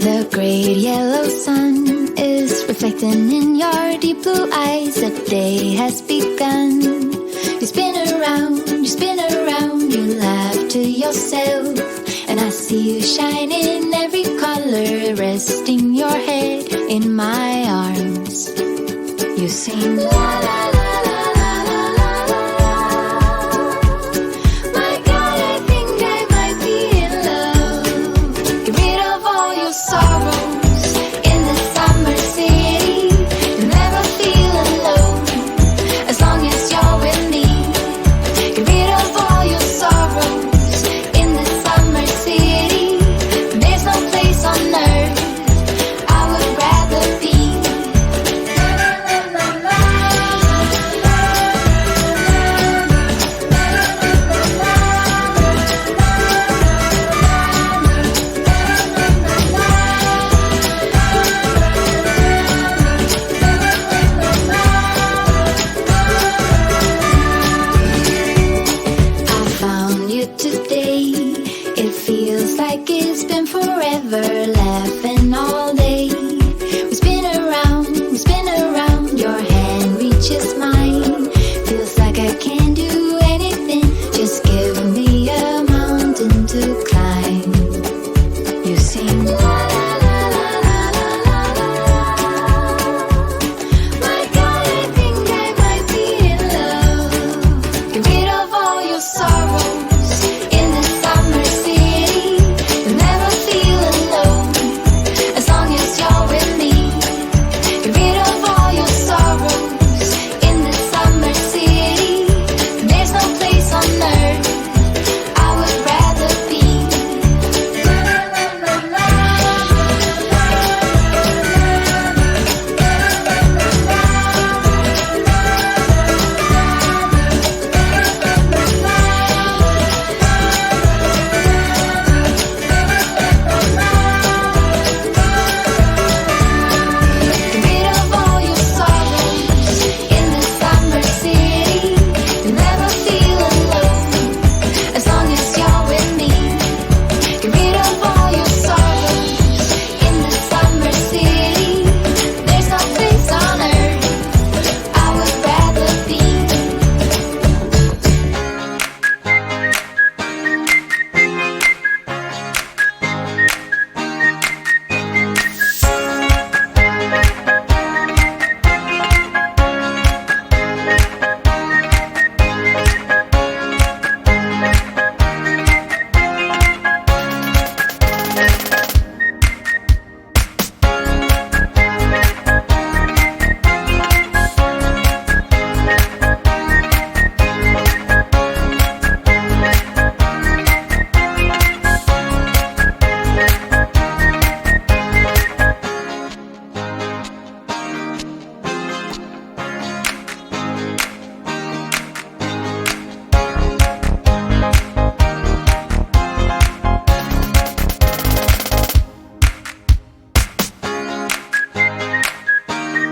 The great yellow sun is reflecting in your deep blue eyes. The day has begun. You spin around, you laugh to yourself. And I see you shine in every color, resting your head in my arms. You sing la la la la la la la la. My God, I think I might be in love. Get rid of all your sorrows in the summer city. You'll never feel alone as long as you're with me. Get rid of all your sorrows in the summer city. There's no place on earth I would rather be. I found you today. It feels like it's been forever, laughing all day. We spin around, your hand reaches mine.